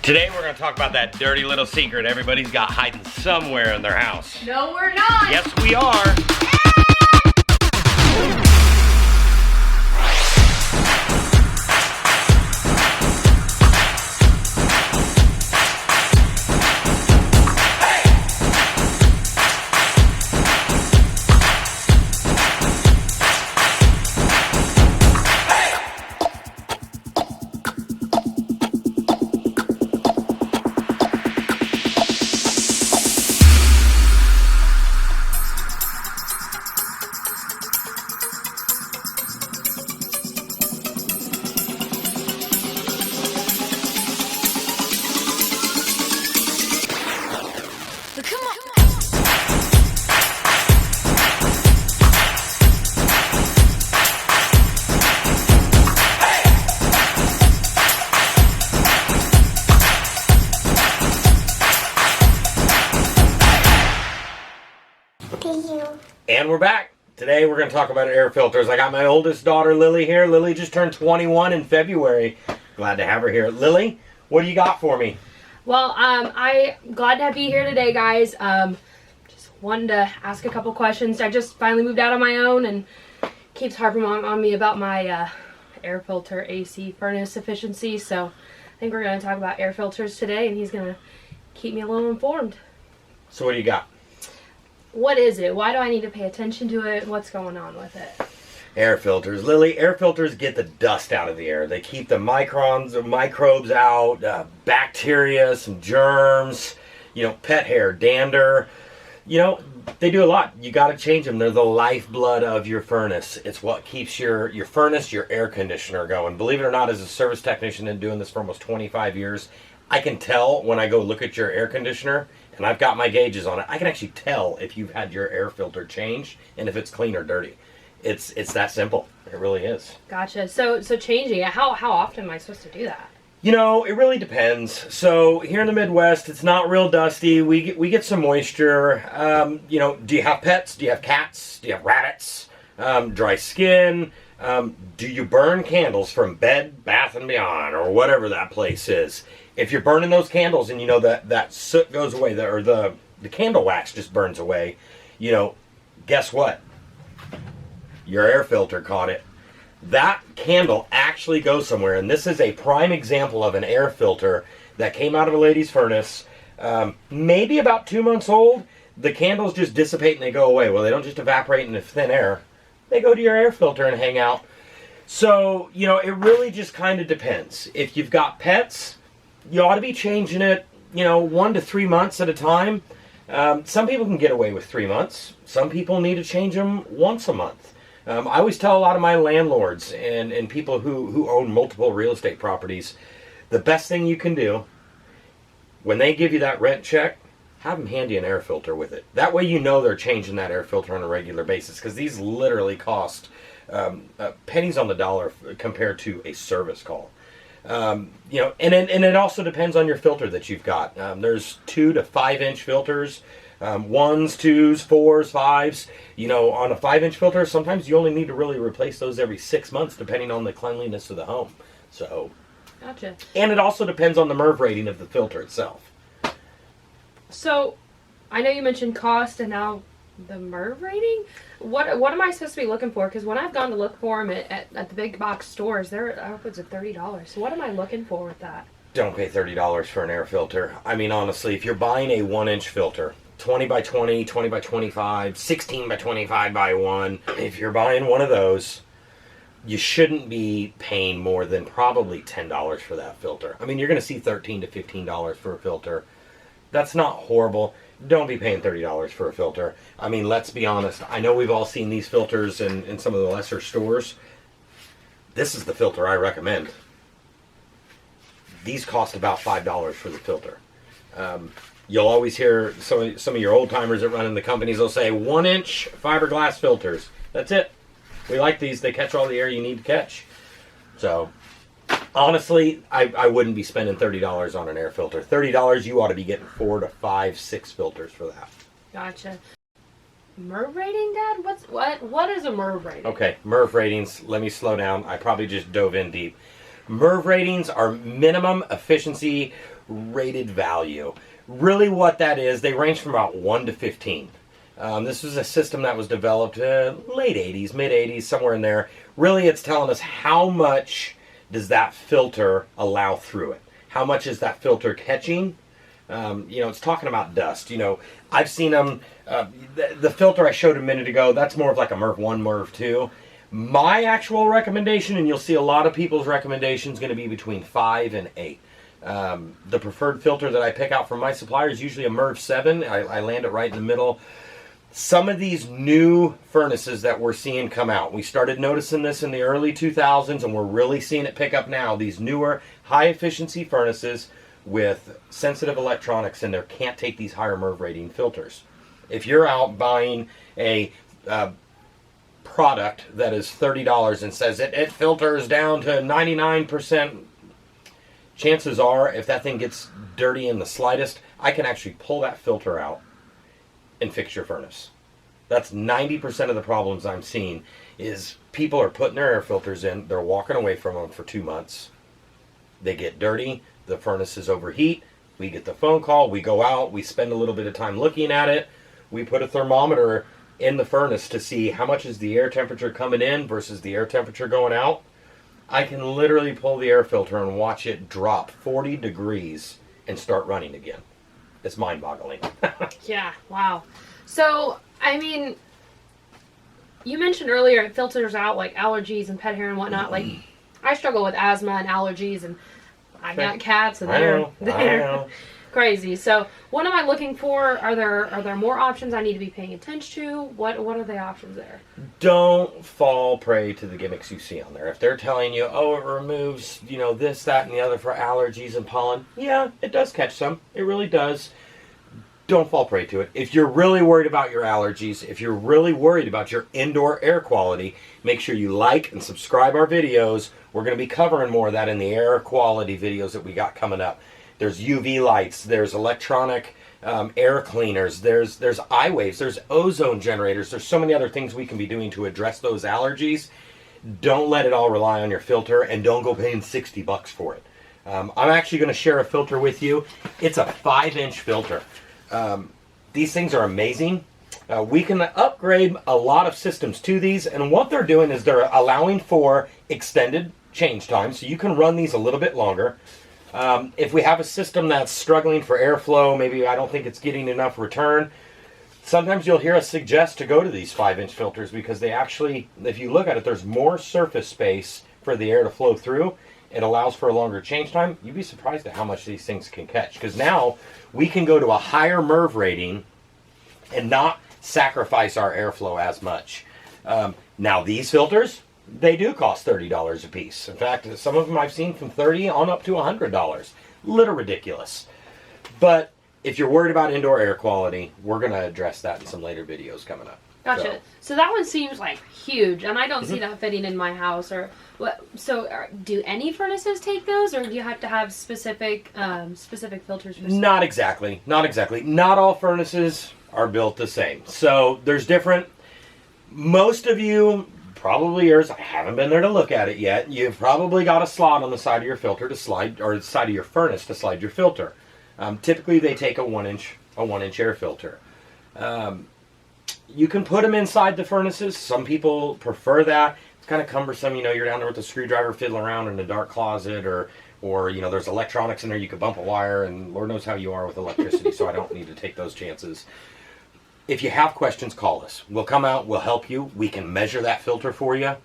Today we're going to talk about that dirty little secret everybody's got hiding somewhere in their house. No, we're not. Yes, we are. And we're back. Today we're going to talk about air filters. I got my oldest daughter Lily here. Lily just turned 21 in February. Glad to have her here. Lily, what do you got for me? Well, I'm glad to be here today, guys. Just wanted to ask a couple questions. I just finally moved out on my own and keeps harping on me about my air filter AC furnace efficiency. So I think we're going to talk about air filters today, and he's going to keep me a little informed. So what do you got? What is it? Why do I need to pay attention to it? What's going on with it? Air filters. Lily, air filters get the dust out of the air. They keep the microbes out, bacteria, some germs, pet hair, dander. They do a lot. You got to change them. They're the lifeblood of your furnace. It's what keeps your furnace, your air conditioner going. Believe it or not, as a service technician and doing this for almost 25 years, I can tell when I go look at your air conditioner, and I've got my gauges on it, I can actually tell if you've had your air filter changed and if it's clean or dirty. It's that simple. It really is. Gotcha. So changing it, how often am I supposed to do that? It really depends. So here in the Midwest, it's not real dusty. We get some moisture. Do you have pets? Do you have cats? Do you have rabbits? Dry skin? Do you burn candles from Bed, Bath & Beyond or whatever that place is? If you're burning those candles and that soot goes away, or the candle wax just burns away, guess what? Your air filter caught it. That candle actually goes somewhere, and this is a prime example of an air filter that came out of a lady's furnace, maybe about 2 months old. The candles just dissipate and they go away. Well, they don't just evaporate into thin air. They go to your air filter and hang out. So, it really just kind of depends. If you've got pets, you ought to be changing it, 1 to 3 months at a time. Some people can get away with 3 months. Some people need to change them once a month. I always tell a lot of my landlords and people who own multiple real estate properties, the best thing you can do, when they give you that rent check, have them hand you an air filter with it. That way they're changing that air filter on a regular basis, because these literally cost pennies on the dollar compared to a service call. And it also depends on your filter that you've got. There's 2 to 5 inch filters, 1s, 2s, 4s, 5s. On a 5-inch filter, sometimes you only need to really replace those every 6 months, depending on the cleanliness of the home. So, gotcha. And it also depends on the MERV rating of the filter itself. So, I know you mentioned cost and now the MERV rating. What am I supposed to be looking for? Because when I've gone to look for them at the big box stores, they're upwards of $30. So what am I looking for with that? Don't pay $30 for an air filter. I mean, honestly, if you're buying a 1-inch filter, 20 by 20, 20 by 25, 16 by 25 by 1, if you're buying one of those, you shouldn't be paying more than probably $10 for that filter. I mean, you're going to see $13 to $15 for a filter. That's not horrible. Don't be paying $30 for a filter. I mean, let's be honest. I know we've all seen these filters in some of the lesser stores. This is the filter I recommend. These cost about $5 for the filter. You'll always hear some of your old timers that run in the companies, they'll say 1-inch fiberglass filters. That's it. We like these. They catch all the air you need to catch. So, honestly, I wouldn't be spending $30 on an air filter. $30, you ought to be getting 4 to 5, 6 filters for that. Gotcha. MERV rating, Dad? What is a MERV rating? Okay, MERV ratings. Let me slow down. I probably just dove in deep. MERV ratings are minimum efficiency rated value. Really what that is, they range from about 1 to 15. This was a system that was developed late 80s, mid 80s, somewhere in there. Really it's telling us how much does that filter allow through it. How much is that filter catching? It's talking about dust. I've seen them, the filter I showed a minute ago, that's more of like a MERV 1, MERV 2. My actual recommendation, and you'll see a lot of people's recommendations, going to be between 5 and 8. The preferred filter that I pick out from my supplier is usually a MERV 7. I land it right in the middle. Some of these new furnaces that we're seeing come out, we started noticing this in the early 2000s, and we're really seeing it pick up now. These newer high efficiency furnaces with sensitive electronics in there can't take these higher MERV rating filters. If you're out buying a product that is $30 and says it filters down to 99%, chances are if that thing gets dirty in the slightest, I can actually pull that filter out and fix your furnace. That's 90% of the problems I'm seeing is people are putting their air filters in, they're walking away from them for 2 months, they get dirty, the furnaces overheat, we get the phone call, we go out, we spend a little bit of time looking at it, we put a thermometer in the furnace to see how much is the air temperature coming in versus the air temperature going out. I can literally pull the air filter and watch it drop 40 degrees and start running again. It's mind-boggling. Yeah, wow. So, I mean, you mentioned earlier it filters out like allergies and pet hair and whatnot. Like, I struggle with asthma and allergies, and I got cats, and they're crazy. So, what am I looking for? Are there more options I need to be paying attention to? What are the options there? Don't fall prey to the gimmicks you see on there. If they're telling you, oh, it removes, this, that, and the other for allergies and pollen, yeah, it does catch some. It really does. Don't fall prey to it. If you're really worried about your allergies, if you're really worried about your indoor air quality, make sure you like and subscribe our videos. We're going to be covering more of that in the air quality videos that we got coming up. There's UV lights, there's electronic air cleaners, there's I-waves, there's ozone generators, there's so many other things we can be doing to address those allergies. Don't let it all rely on your filter, and don't go paying $60 for it. I'm actually going to share a filter with you. It's a 5-inch filter. These things are amazing. We can upgrade a lot of systems to these, and what they're doing is they're allowing for extended change time, so you can run these a little bit longer. If we have a system that's struggling for airflow, maybe I don't think it's getting enough return, sometimes you'll hear us suggest to go to these 5-inch filters because they actually, if you look at it, there's more surface space for the air to flow through. It allows for a longer change time. You'd be surprised at how much these things can catch, because now we can go to a higher MERV rating and not sacrifice our airflow as much. Now these filters, they do cost $30 a piece. In fact, some of them I've seen from $30 on up to $100. Little ridiculous. But if you're worried about indoor air quality, we're going to address that in some later videos coming up. Gotcha. So that one seems like huge, and I don't see that fitting in my house. Or what? So, do any furnaces take those, or do you have to have specific filters for? Not exactly. Not exactly. Not all furnaces are built the same. So there's different. Most of you, probably yours, I haven't been there to look at it yet. You've probably got a slot on the side of your filter to slide, or the side of your furnace to slide your filter. Typically, they take a 1-inch air filter. You can put them inside the furnaces. Some people prefer that. It's kind of cumbersome. You're down there with a screwdriver fiddling around in a dark closet, or there's electronics in there. You could bump a wire, and Lord knows how you are with electricity, so I don't need to take those chances. If you have questions, call us. We'll come out. We'll help you. We can measure that filter for you.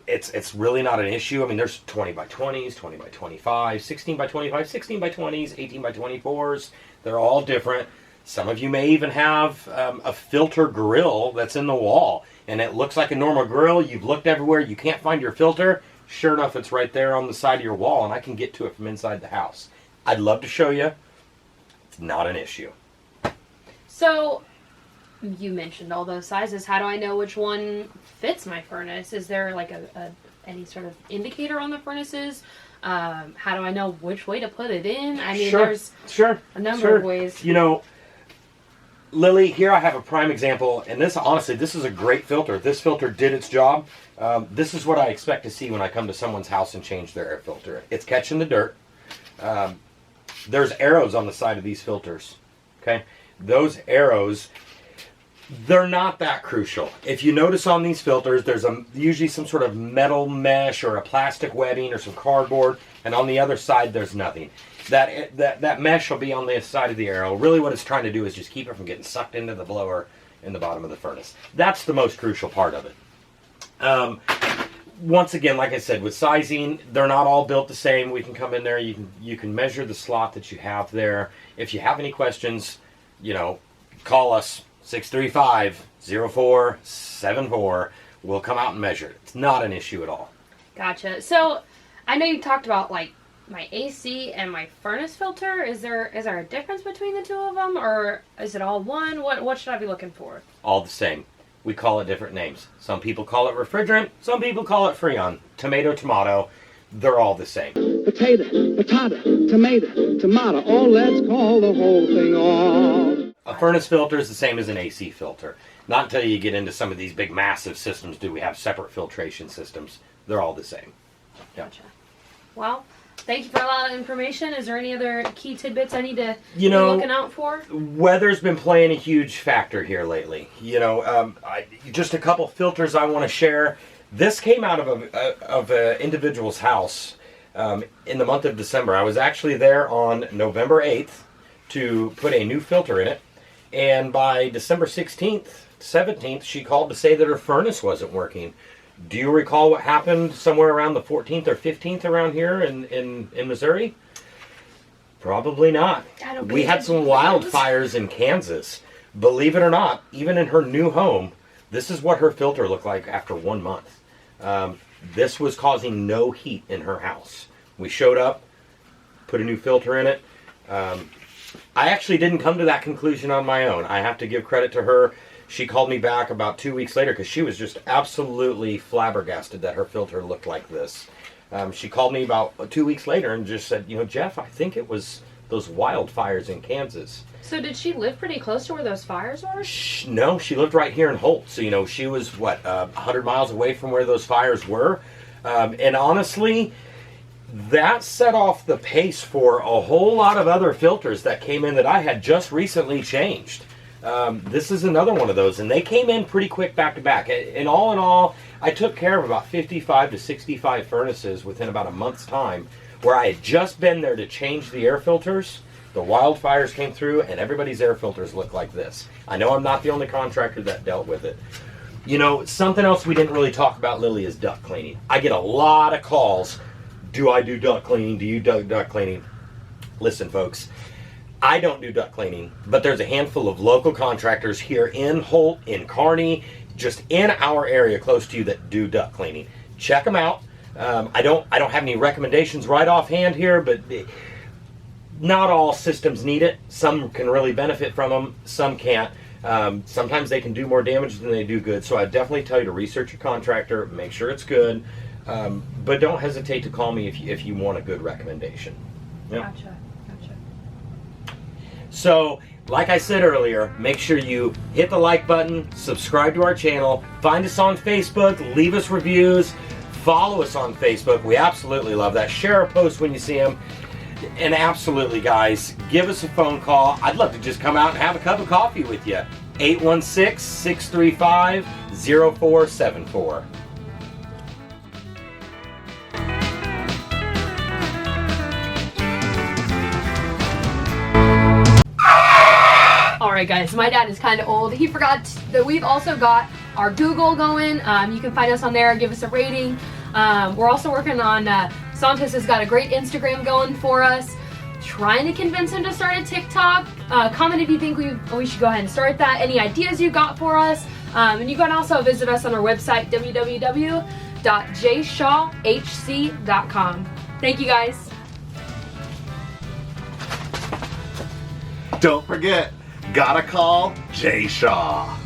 It's really not an issue. I mean, there's 20 by 20s, 20 by 25, 16 by 25, 16 by 20s, 18 by 24s. They're all different. Some of you may even have a filter grill that's in the wall, and it looks like a normal grill. You've looked everywhere. You can't find your filter. Sure enough, it's right there on the side of your wall, and I can get to it from inside the house. I'd love to show you. It's not an issue. So, you mentioned all those sizes. How do I know which one fits my furnace? Is there like any sort of indicator on the furnaces? How do I know which way to put it in? I mean, there's a number of ways. Lily, here I have a prime example, and this, honestly, this is a great filter. This filter did its job. This is what I expect to see when I come to someone's house and change their air filter. It's catching the dirt. There's arrows on the side of these filters, okay? Those arrows, they're not that crucial. If you notice on these filters, there's usually some sort of metal mesh or a plastic webbing or some cardboard, and on the other side, there's nothing. That mesh will be on the side of the arrow. Really what it's trying to do is just keep it from getting sucked into the blower in the bottom of the furnace. That's the most crucial part of it. Once again, like I said, with sizing, they're not all built the same. We can come in there, you can measure the slot that you have there. If you have any questions, call us 635-0474. We'll come out and measure it. It's not an issue at all. Gotcha. So I know you talked about like my AC and my furnace filter. Is there a difference between the two of them, or is it all one? What should I be looking for? All the same. We call it different names. Some people call it refrigerant. Some people call it Freon. Tomato. They're all the same. Potato, patata, tomato, tomato. Oh, let's call the whole thing off. A furnace filter is the same as an AC filter. Not until you get into some of these big massive systems do we have separate filtration systems. They're all the same. Yeah. Gotcha. Well, thank you for a lot of information. Is there any other key tidbits I need to be looking out for? Weather's been playing a huge factor here lately. Just a couple filters I want to share. This came out of an individual's house in the month of December. I was actually there on November 8th to put a new filter in it. And by December 16th, 17th, she called to say that her furnace wasn't working. Do you recall what happened somewhere around the 14th or 15th around here in Missouri? Probably not. We had some wildfires in Kansas. Believe it or not, even in her new home, this is what her filter looked like after 1 month. This was causing no heat in her house. We showed up, put a new filter in it. I actually didn't come to that conclusion on my own. I have to give credit to her. She called me back about 2 weeks later because she was just absolutely flabbergasted that her filter looked like this. She called me about 2 weeks later and just said, Jeff, I think it was those wildfires in Kansas. So did she live pretty close to where those fires were? No, she lived right here in Holt. So, she was, 100 miles away from where those fires were. And honestly, that set off the pace for a whole lot of other filters that came in that I had just recently changed. This is another one of those, and they came in pretty quick back to back. And all in all, I took care of about 55 to 65 furnaces within about a month's time, where I had just been there to change the air filters. The wildfires came through, and everybody's air filters look like this. I know I'm not the only contractor that dealt with it. Something else we didn't really talk about, Lily, is duct cleaning. I get a lot of calls. Do I do duct cleaning? Do you do duct cleaning? Listen, folks. I don't do duct cleaning, but there's a handful of local contractors here in Holt, in Kearney, just in our area close to you that do duct cleaning. Check them out. I don't have any recommendations right offhand here, but not all systems need it. Some can really benefit from them, some can't. Sometimes they can do more damage than they do good, so I definitely tell you to research your contractor, make sure it's good, but don't hesitate to call me if you want a good recommendation. Yep. Gotcha. So, like I said earlier, make sure you hit the like button, subscribe to our channel, find us on Facebook, leave us reviews, follow us on Facebook. We absolutely love that. Share our posts when you see them. And absolutely, guys, give us a phone call. I'd love to just come out and have a cup of coffee with you. 816-635-0474. Alright guys, my dad is kind of old. He forgot that we've also got our Google going. You can find us on there, give us a rating. We're also working on, Santos has got a great Instagram going for us. Trying to convince him to start a TikTok. Comment if you think we should go ahead and start that. Any ideas you got for us. And you can also visit us on our website, www.J.ShawHC.com. Thank you guys. Don't forget, gotta call J.Shaw.